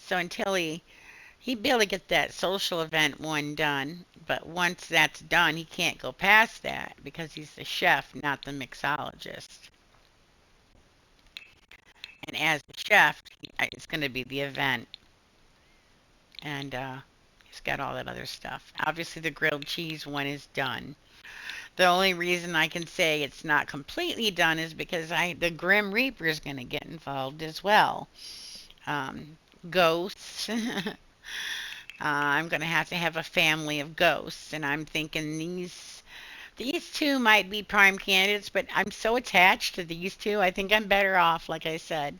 So until he'd be able to get that social event one done, but once that's done, he can't go past that because he's the chef, not the mixologist. And as the chef, it's going to be the event, and he's got all that other stuff. Obviously, the grilled cheese one is done. The only reason I can say it's not completely done is because the Grim Reaper is going to get involved as well. Um, Ghosts. I'm going to have a family of ghosts, and I'm thinking these two might be prime candidates, but I'm so attached to these two. I think I'm better off, like I said,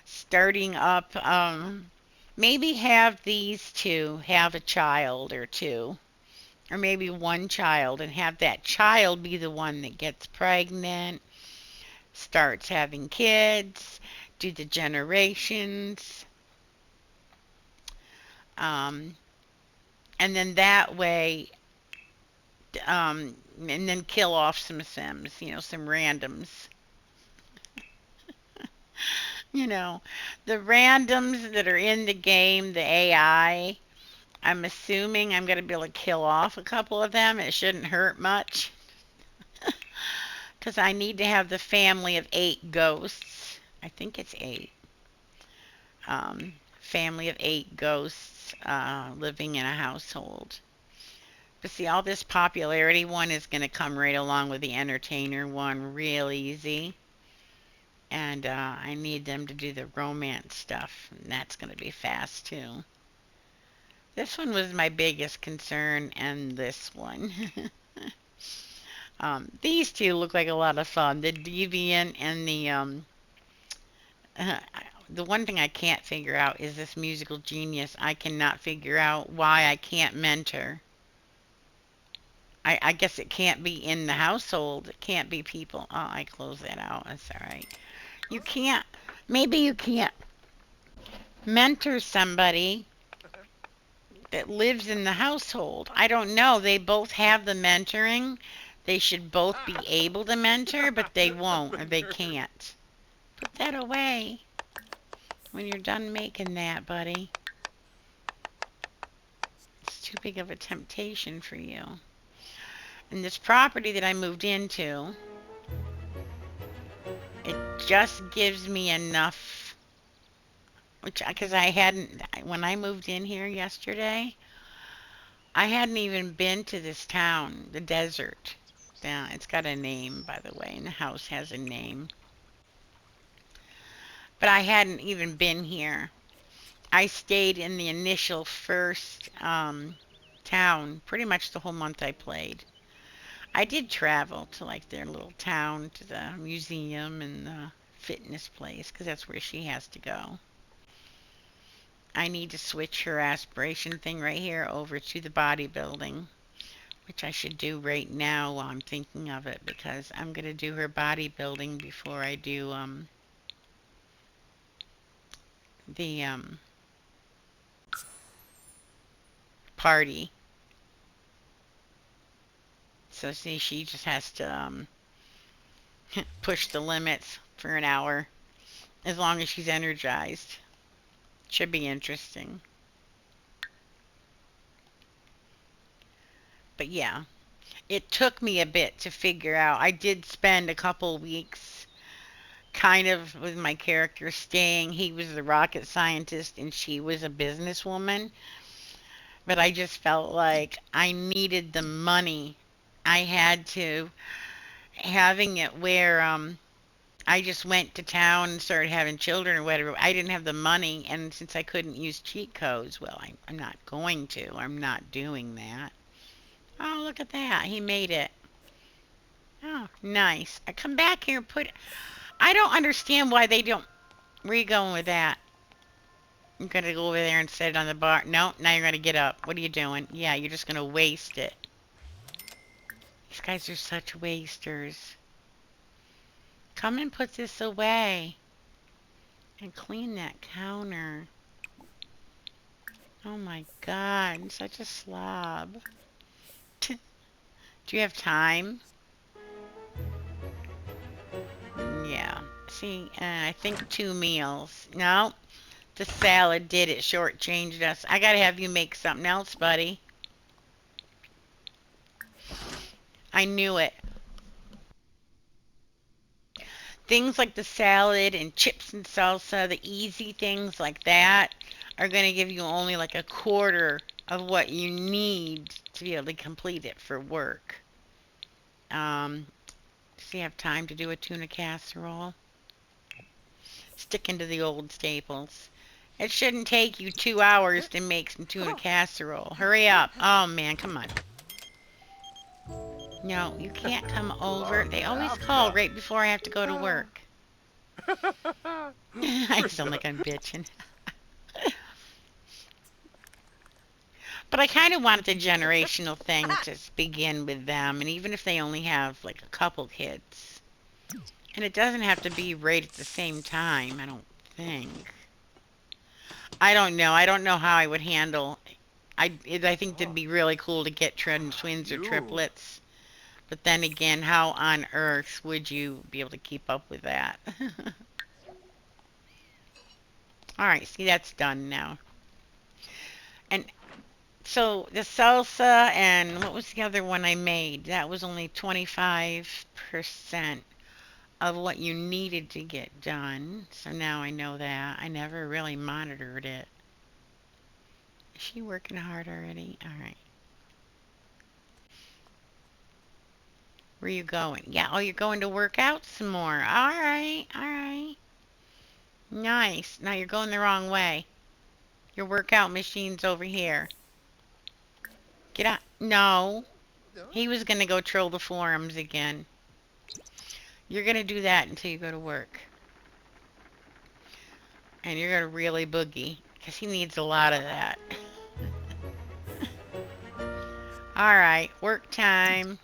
starting up. Maybe have these two have a child or two, or maybe one child, and have that child be the one that gets pregnant, starts having kids, do the generations, um, and then that way, and then kill off some Sims, some randoms. You know, the randoms that are in the game, the AI, I'm assuming I'm going to be able to kill off a couple of them. It shouldn't hurt much because I need to have the family of 8 ghosts. I think it's 8. Family of 8 ghosts living in a household. But see, all this popularity one is going to come right along with the entertainer one real easy. And I need them to do the romance stuff. And that's going to be fast too. This one was my biggest concern, and this one. These two look like a lot of fun. The deviant and uh, the one thing I can't figure out is this musical genius. I cannot figure out why I can't mentor. I guess it can't be in the household. It can't be people. Oh, I close that out. That's all right. You can't. Maybe you can't mentor somebody that lives in the household. I don't know. They both have the mentoring. They should both be able to mentor, but they won't or they can't. Put that away when you're done making that, buddy. It's too big of a temptation for you. And this property that I moved into, it just gives me enough, which because I hadn't when I moved in here yesterday, I hadn't even been to this town, the desert. Yeah, it's got a name, by the way, and the house has a name. But I hadn't even been here. I stayed in the initial first town pretty much the whole month I played. I did travel to like their little town, to the museum and the fitness place, because that's where she has to go. I need to switch her aspiration thing right here over to the bodybuilding, which I should do right now while I'm thinking of it, because I'm going to do her bodybuilding before I do the party. So see, she just has to push the limits for an hour as long as she's energized. Should be interesting. But yeah, it took me a bit to figure out. I did spend a couple weeks kind of with my character staying. He was the rocket scientist and she was a businesswoman. But I just felt like I needed the money. I had to having it where I just went to town and started having children or whatever. I didn't have the money, and since I couldn't use cheat codes, well, I'm not going to. I'm not doing that. Oh, look at that. He made it. Oh, nice. I come back here and put. I don't understand why they don't. Where you going with that? I'm gonna go over there and set it on the bar. No, now you're gonna get up. What are you doing? Yeah, you're just gonna waste it. These guys are such wasters. Come and put this away and clean that counter. Oh my God, I'm such a slob. Do you have time? Yeah. See, I think 2 meals. No, The salad did it, shortchanged us. I gotta have you make something else, buddy. I knew it. Things like the salad and chips and salsa, the easy things like that, are gonna give you only like a quarter of what you need to be able to complete it for work. Does he have time to do a tuna casserole? Sticking to the old staples. It shouldn't take you 2 hours to make some tuna casserole. Hurry up. Oh man, come on. No, you can't come over. They always call right before I have to go to work. I sound like I'm bitching. But I kind of wanted the generational thing to begin with them, and even if they only have like a couple kids. And it doesn't have to be right at the same time, I don't think. I don't know. I don't know how I would handle. I think it'd be really cool to get twins or triplets. But then again, how on earth would you be able to keep up with that? All right, see that's done now. And so the salsa and what was the other one I made? That was only 25% of what you needed to get done. So now I know that. I never really monitored it. Is she working hard already? All right. Where you going? Yeah, oh, you're going to work out some more. All right, all right. Nice. Now you're going the wrong way. Your workout machine's over here. Get out. No. He was going to go troll the forums again. You're going to do that until you go to work. And you're going to really boogie. Because he needs a lot of that. All right, work time.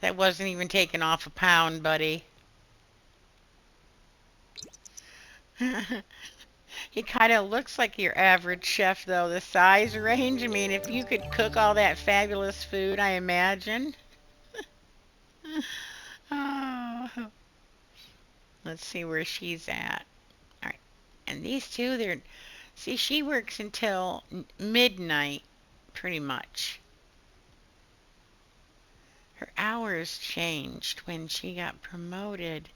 That wasn't even taking off a pound, buddy. He kind of looks like your average chef, though. The size range, I mean, if you could cook all that fabulous food, I imagine. Oh, let's see where she's at. All right. And these two, see, she works until midnight, pretty much. Her hours changed when she got promoted.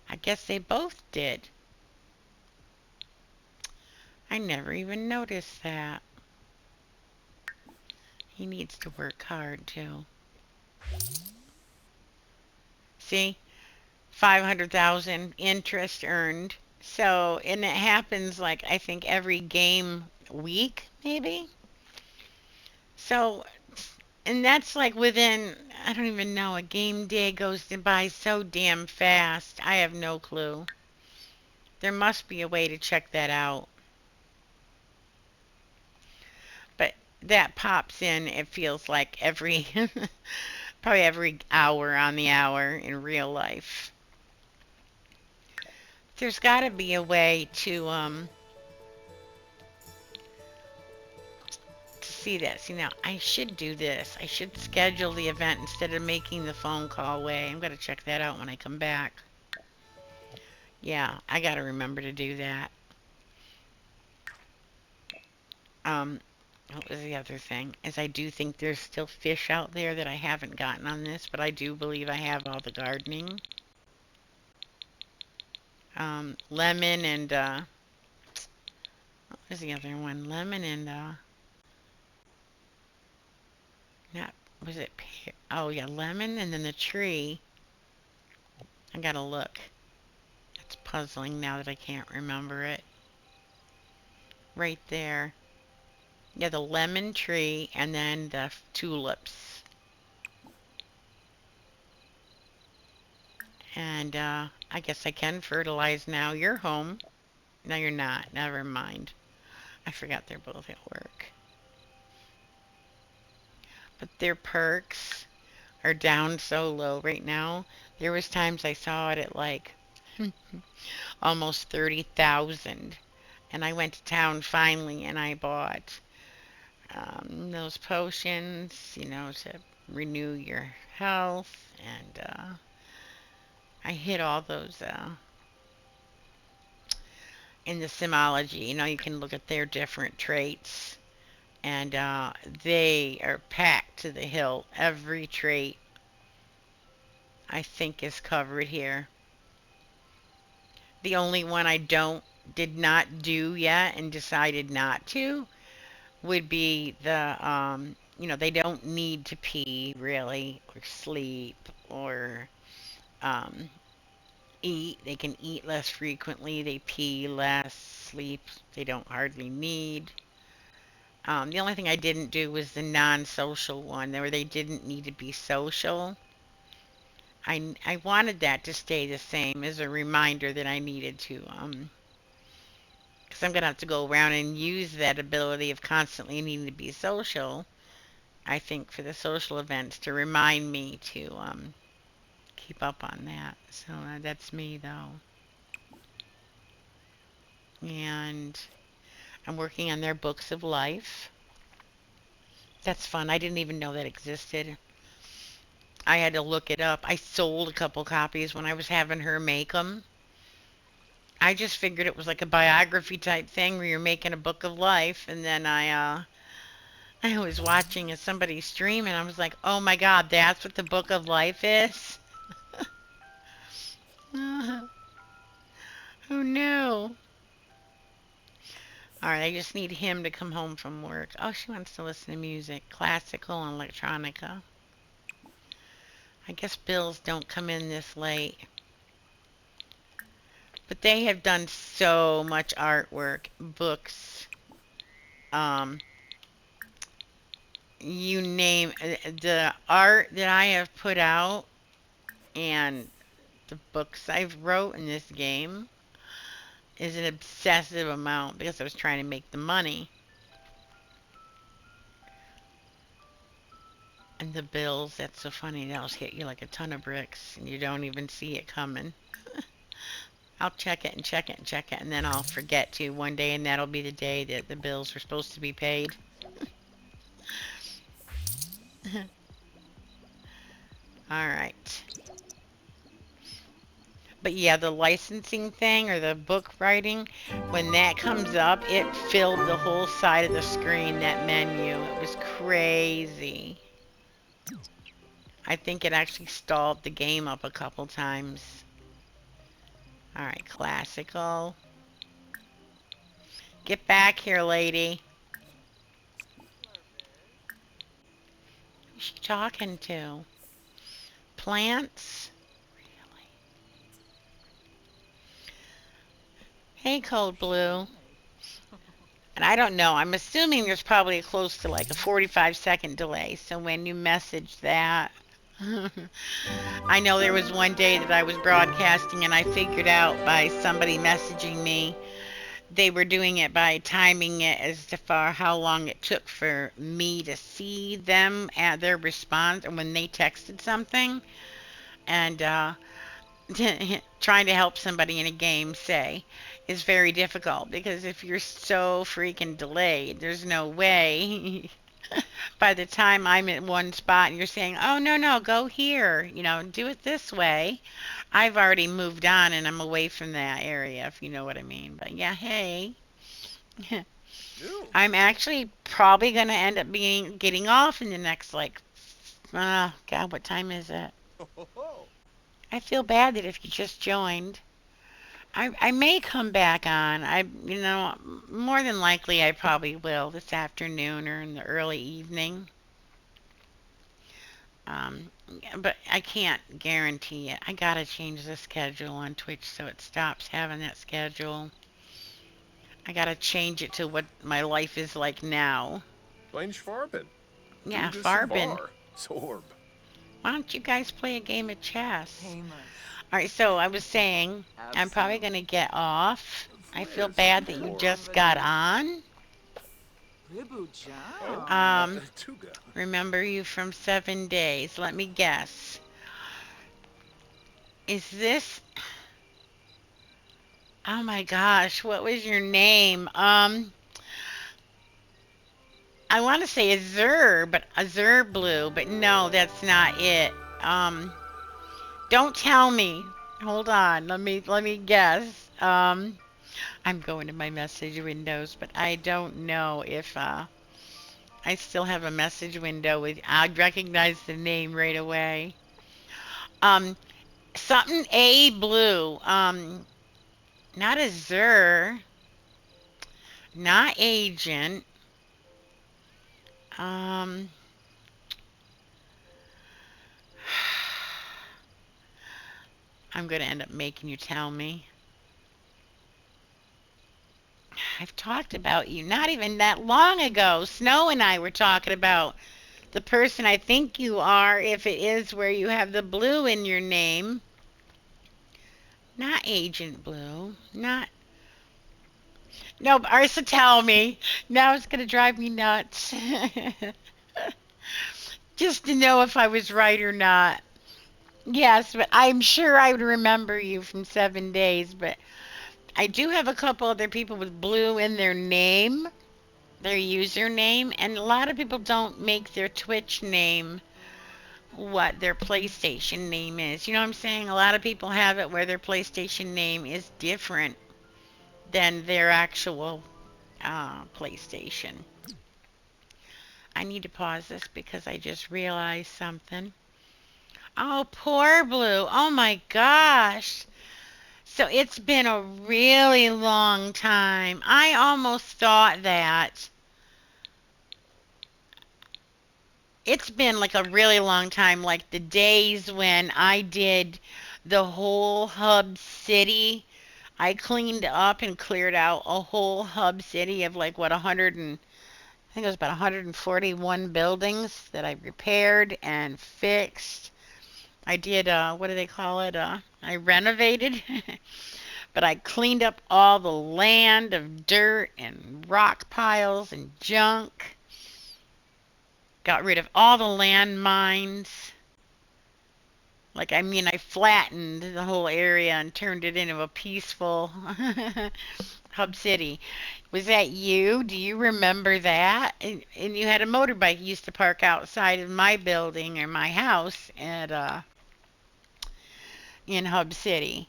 I guess they both did. I never even noticed that. He needs to work hard, too. See? 500,000 interest earned. So, and it happens like I think every game week, maybe. So, and that's like within, I don't even know, a game day goes by so damn fast. I have no clue. There must be a way to check that out. But that pops in, it feels like every, probably every hour on the hour in real life. There's got to be a way to see that. See, now I should do this. I should schedule the event instead of making the phone call way. I'm going to check that out when I come back. Yeah, I got to remember to do that. Um, what was the other thing? Is I do think there's still fish out there that I haven't gotten on this, but I do believe I have all the gardening. Lemon and, what was the other one? Lemon and, not, was it pear? Oh, yeah, lemon and then the tree. I gotta look. It's puzzling now that I can't remember it. Right there. Yeah, the lemon tree and then the tulips. And I guess I can fertilize now. You're home. No, you're not. Never mind. I forgot they're both at work. But their perks are down so low right now. There was times I saw it at like almost 30,000. And I went to town finally and I bought those potions, to renew your health. And I hit all those in the Simology. You can look at their different traits, and they are packed to the hilt. Every trait I think is covered here. The only one I don't did not do yet and decided not to would be they don't need to pee really or sleep or um, eat. They can eat less frequently. They pee less, sleep. They don't hardly need. The only thing I didn't do was the non-social one, where they didn't need to be social. I wanted that to stay the same as a reminder that I needed to, because I'm gonna have to go around and use that ability of constantly needing to be social. I think for the social events to remind me to keep up on that. So that's me though, and I'm working on their books of life. That's fun. I didn't even know that existed. I had to look it up. I sold a couple copies when I was having her make them. I just figured it was like a biography type thing where you're making a book of life, and then I was watching somebody stream, and I was like, oh my god, that's what the book of life is. Who knew? All right, I just need him to come home from work. Oh, she wants to listen to music, classical and electronica. I guess bills don't come in this late. But they have done so much artwork, books, um, you name the art that I have put out and the books I've wrote in this game is an obsessive amount because I was trying to make the money. And the bills, that's so funny. They'll hit you like a ton of bricks and you don't even see it coming. I'll check it and check it and check it, and then I'll forget to one day, and that'll be the day that the bills are supposed to be paid. All right. But yeah, the licensing thing or the book writing, when that comes up, it filled the whole side of the screen, that menu. It was crazy. I think it actually stalled the game up a couple times. All right, classical. Get back here, lady. Who's she talking to? Plants? Really? Hey, Cold Blue. And I don't know. I'm assuming there's probably close to like a 45-second delay. So when you message that, I know there was one day that I was broadcasting and I figured out by somebody messaging me, they were doing it by timing it as to far how long it took for me to see them at their response or when they texted something. And trying to help somebody in a game, say, is very difficult because if you're so freaking delayed, there's no way by the time I'm at one spot and you're saying, oh, no, no, go here, do it this way. I've already moved on and I'm away from that area, if you know what I mean. But yeah, hey. No. I'm actually probably going to end up getting off in the next, like, God, what time is it? Ho, ho, ho. I feel bad that if you just joined, I may come back on. More than likely I probably will this afternoon or in the early evening. Um, but I can't guarantee it. I gotta change the schedule on Twitch so it stops having that schedule. I gotta change it to what my life is like now. Klein Schwarben. Yeah, Dude Farbin. Savar. Sorb. Why don't you guys play a game of chess? Famous. All right, so I was saying I'm probably Absolute. gonna get off. I feel Fliz. bad that you Or. just got on. Ribu Oh, Jam. Tuga. Remember you from 7 days. Let me guess. Is this? Oh my gosh, what was your name? I want to say Azur, but Azur Blue, but no, that's not it. Don't tell me. Hold on. Let me guess. I'm going to my message windows, but I don't know if I still have a message window with. I'd recognize the name right away. Um, something A blue. Not Azure, not Agent. Um, I'm gonna end up making you tell me. I've talked about you not even that long ago. Snow and I were talking about the person I think you are, if it is where you have the blue in your name. Not Agent Blue. Not. No, Arsa, tell me. Now it's going to drive me nuts. Just to know if I was right or not. Yes, but I'm sure I would remember you from 7 days. But I do have a couple other people with blue in their name, their username, and a lot of people don't make their Twitch name what their PlayStation name is. You know what I'm saying? A lot of people have it where their PlayStation name is different than their actual PlayStation. I need to pause this because I just realized something. Oh, poor Blue. Oh my gosh. So it's been a really long time. I almost thought that it's been like a really long time, like the days when I did the whole hub city. I cleaned up and cleared out a whole hub city of like what 100 and I think it was about 141 buildings that I repaired and fixed. I did what do they call it? I renovated, but I cleaned up all the land of dirt and rock piles and junk. Got rid of all the landmines. Like, I mean, I flattened the whole area and turned it into a peaceful hub city. Was that you? Do you remember that? And you had a motorbike you used to park outside of my building or my house at in Hub City.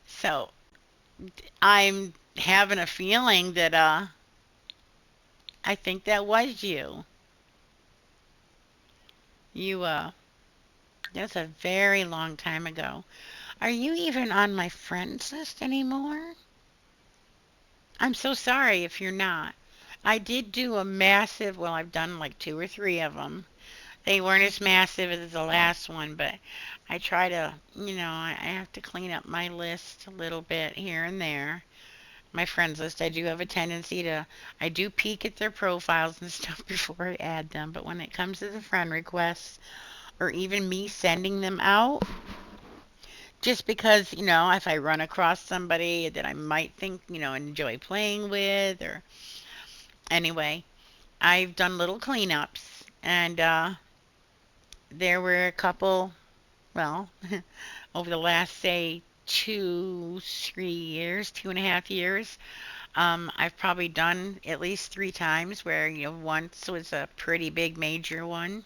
So I'm having a feeling that I think that was you. You that's a very long time ago. Are you even on my friends list anymore? I'm so sorry if you're not. I did do a massive, well, I've done like two or three of them. They weren't as massive as the last one, but I try to, I have to clean up my list a little bit here and there. My friends list, I do have a tendency to, I do peek at their profiles and stuff before I add them, but when it comes to the friend requests or even me sending them out, just because, if I run across somebody that I might think, enjoy playing with, or anyway, I've done little cleanups, and there were a couple, well, over the last, say, 2, 3 years, 2.5 years, I've probably done at least 3 times where, once was a pretty big major one.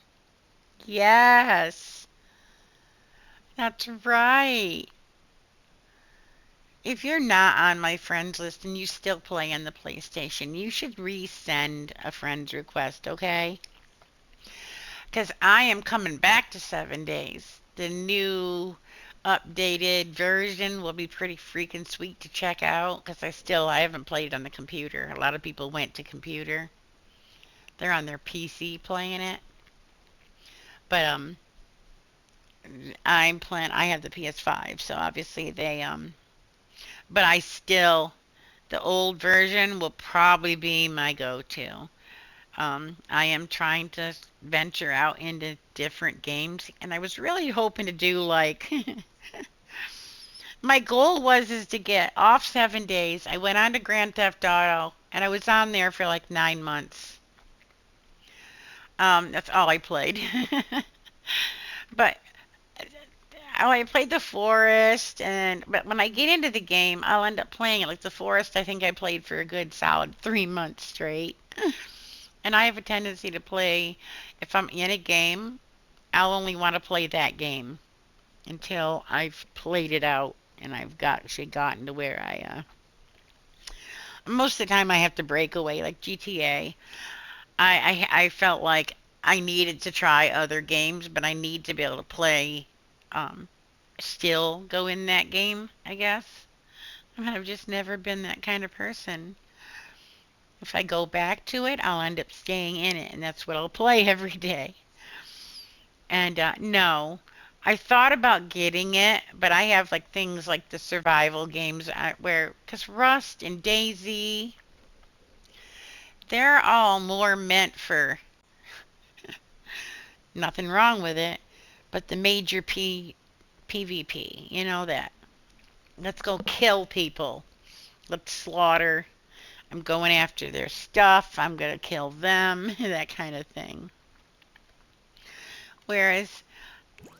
Yes, that's right. If you're not on my friends list and you still play on the PlayStation, you should resend a friend's request, okay? Because I am coming back to 7 days. The new updated version will be pretty freaking sweet to check out because I haven't played on the computer. A lot of people went to computer. They're on their PC playing it. But I have the PS5, so obviously but the old version will probably be my go-to. I am trying to venture out into different games, and I was really hoping to do like my goal is to get off 7 days. I went on to Grand Theft Auto, and I was on there for like 9 months. That's all I played. But I played the forest, but when I get into the game, I'll end up playing it like the forest. I think I played for a good solid 3 months straight. And I have a tendency to play, if I'm in a game, I'll only want to play that game. until I've played it out and I've actually gotten to where most of the time I have to break away, like GTA. I felt like I needed to try other games, but I need to be able to play, um, still go in that game, I guess. I've just never been that kind of person. If I go back to it, I'll end up staying in it, and that's what I'll play every day. And no, I thought about getting it, but I have like things like the survival games where, because Rust and Daisy, they're all more meant for nothing wrong with it, but the major PvP, you know that. Let's go kill people. Let's slaughter. I'm going after their stuff. I'm going to kill them. That kind of thing. Whereas,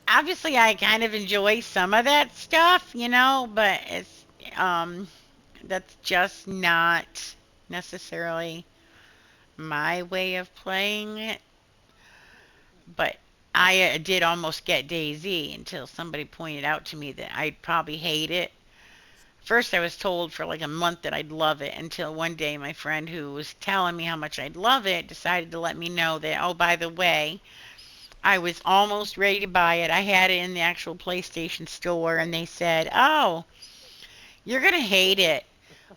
obviously, I kind of enjoy some of that stuff, but um, that's just not necessarily my way of playing it. But I did almost get DayZ until somebody pointed out to me that I'd probably hate it. First, I was told for like a month that I'd love it until one day my friend who was telling me how much I'd love it decided to let me know that, oh, by the way, I was almost ready to buy it. I had it in the actual PlayStation store, and they said, oh, you're going to hate it.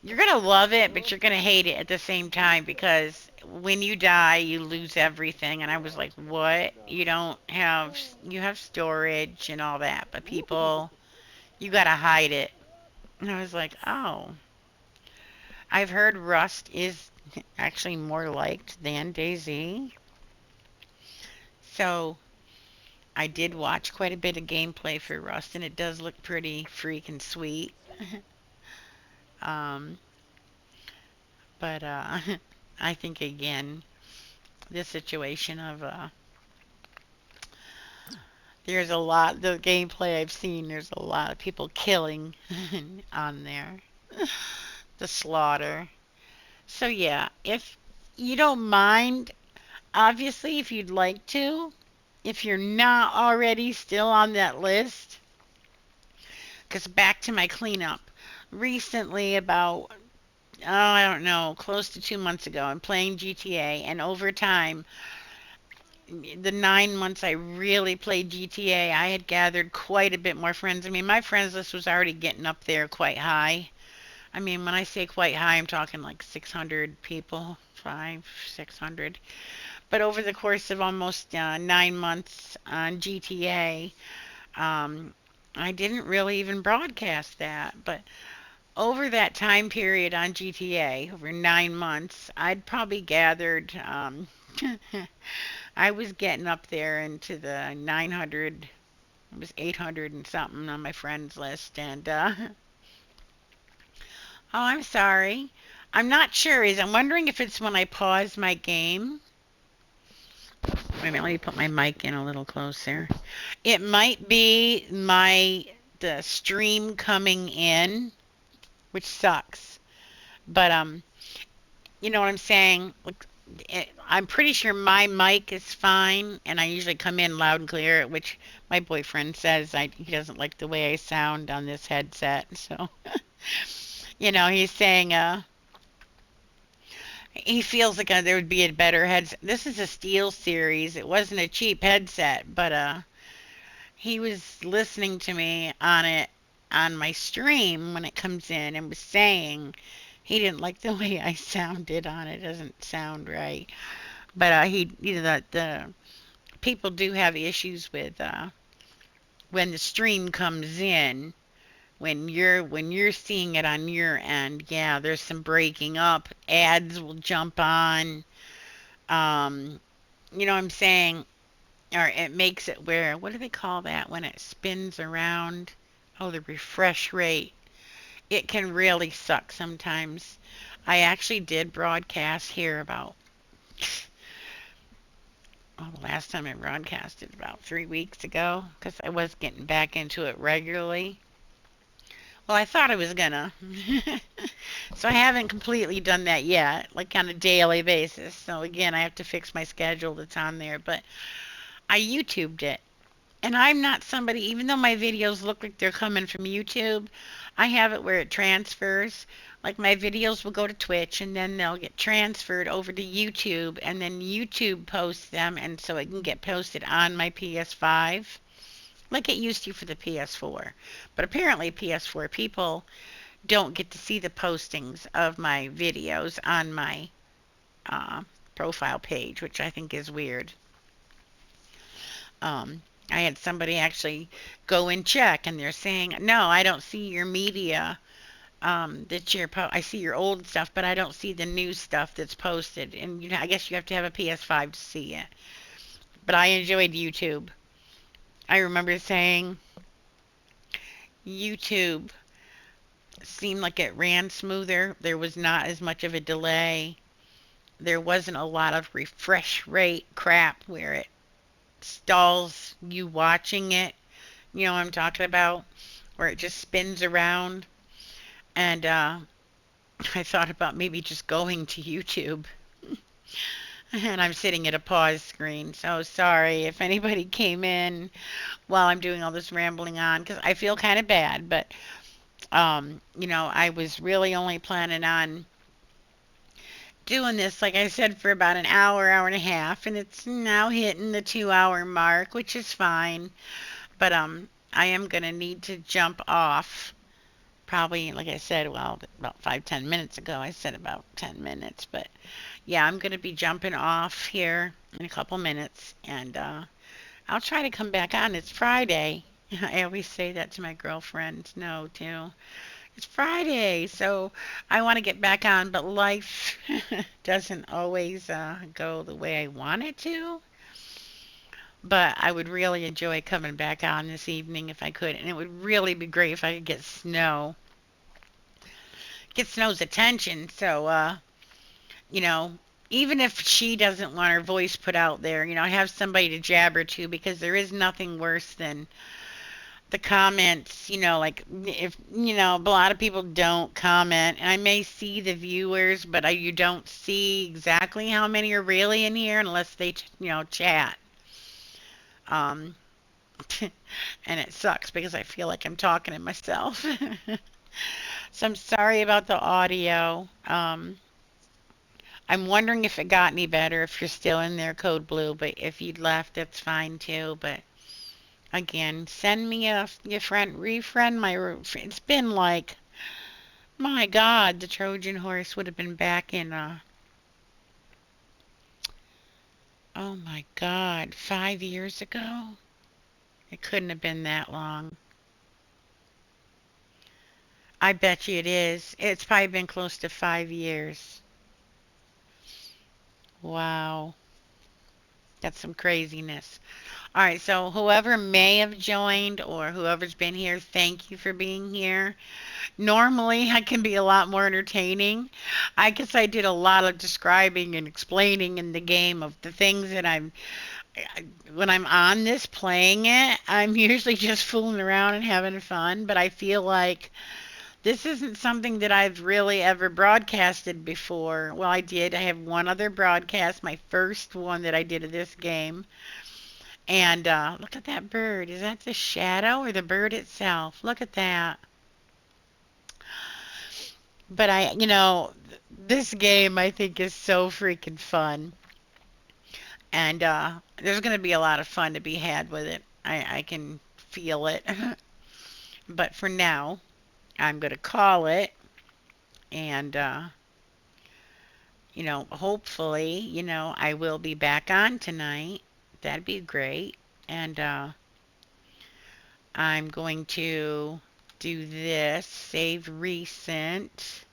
You're going to love it, but you're going to hate it at the same time because when you die, you lose everything. And I was like, what? You have storage and all that, but people, you got to hide it. And I was like, oh, I've heard Rust is actually more liked than DayZ. So I did watch quite a bit of gameplay for Rust, and it does look pretty freaking sweet. um, but I think again, the situation of there's a lot the gameplay I've seen. There's a lot of people killing on there. The slaughter. So yeah, if you don't mind, obviously, if you'd like to, if you're not already still on that list, because back to my cleanup. Recently, about, oh, I don't know, close to 2 months ago, I'm playing GTA, and over time, the 9 months I really played GTA, I had gathered quite a bit more friends. I mean, my friends list was already getting up there quite high. I mean, when I say quite high, I'm talking like 600 people, 600. But over the course of almost 9 months on GTA, um, I didn't really even broadcast that. But over that time period on GTA, over 9 months, I'd probably gathered, I was getting up there into the 900, it was 800 and something on my friends list. And, oh, I'm sorry. I'm not sure. I'm wondering if it's when I pause my game. Wait a minute, let me put my mic in a little closer. It might be the stream coming in, which sucks. But you know what I'm saying? Like, I'm pretty sure my mic is fine, and I usually come in loud and clear, which my boyfriend says he doesn't like the way I sound on this headset. So, he's saying he feels like there would be a better headset. This is a Steel Series. It wasn't a cheap headset, but he was listening to me on it on my stream when it comes in and was saying he didn't like the way I sounded on it. It doesn't sound right. But the people do have issues with when the stream comes in, when you're seeing it on your end. Yeah, there's some breaking up. Ads will jump on. Um, you know what I'm saying? Or it makes it where, what do they call that when it spins around? Oh, the refresh rate. It can really suck sometimes. I actually did broadcast here about, well, the last time I broadcasted about 3 weeks ago because I was getting back into it regularly. Well, I thought I was gonna. So I haven't completely done that yet, like on a daily basis. So again, I have to fix my schedule that's on there. But I YouTubed it. And I'm not somebody, even though my videos look like they're coming from YouTube, I have it where it transfers. Like my videos will go to Twitch and then they'll get transferred over to YouTube and then YouTube posts them and so it can get posted on my PS5 like it used to for the PS4. But apparently PS4 people don't get to see the postings of my videos on my uh, profile page, which I think is weird. I had somebody actually go and check, and they're saying, "No, I don't see your media. That I see your old stuff, but I don't see the new stuff that's posted." And I guess you have to have a PS5 to see it. But I enjoyed YouTube. I remember saying YouTube seemed like it ran smoother. There was not as much of a delay. There wasn't a lot of refresh rate crap where it stalls you watching it. You know what I'm talking about? Where it just spins around. And I thought about maybe just going to YouTube. And I'm sitting at a pause screen. So sorry if anybody came in while I'm doing all this rambling on because I feel kind of bad. But, I was really only planning on doing this, like I said, for about an hour, hour and a half. And it's now hitting the 2 hour mark, which is fine. But I am going to need to jump off. Probably, like I said, well, about 5, 10 minutes ago, I said about 10 minutes. But yeah, I'm going to be jumping off here in a couple minutes. And I'll try to come back on. It's Friday. I always say that to my girlfriends. No, too. It's Friday, so I want to get back on, but life doesn't always go the way I want it to. But I would really enjoy coming back on this evening if I could, and it would really be great if I could get Snow's attention. So, you know, even if she doesn't want her voice put out there, I have somebody to jabber to because there is nothing worse than the comments, like if, a lot of people don't comment, and I may see the viewers, but you don't see exactly how many are really in here unless they, chat. Um, and it sucks because I feel like I'm talking to myself. So I'm sorry about the audio. I'm wondering if it got any better if you're still in there, Code Blue, but if you'd left, that's fine too. But again, send me your friend, refriend my. It's been like, my God, the Trojan horse would have been back in. Oh my God, 5 years ago. It couldn't have been that long. I bet you it is. It's probably been close to 5 years. Wow, that's some craziness. All right, so whoever may have joined or whoever's been here, thank you for being here. Normally, I can be a lot more entertaining. I guess I did a lot of describing and explaining in the game of the things that when I'm on this playing it, I'm usually just fooling around and having fun, but I feel like this isn't something that I've really ever broadcasted before. Well, I did. I have one other broadcast, my first one that I did of this game. And look at that bird. Is that the shadow or the bird itself? Look at that. But this game I think is so freaking fun. And there's going to be a lot of fun to be had with it. I can feel it. But for now, I'm going to call it. And, hopefully, I will be back on tonight. That'd be great. And I'm going to do this. Save recent.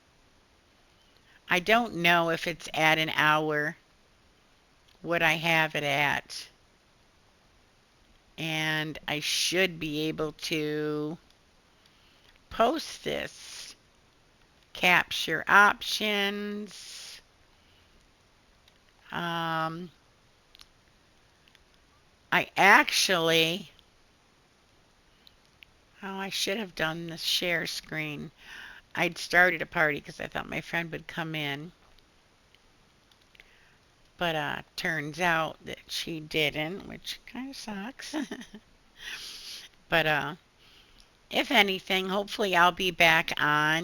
I don't know if it's at an hour what I have it at. And I should be able to post this. Capture options. I actually, I should have done the share screen. I'd started a party because I thought my friend would come in. But turns out that she didn't, which kind of sucks. But if anything, hopefully I'll be back on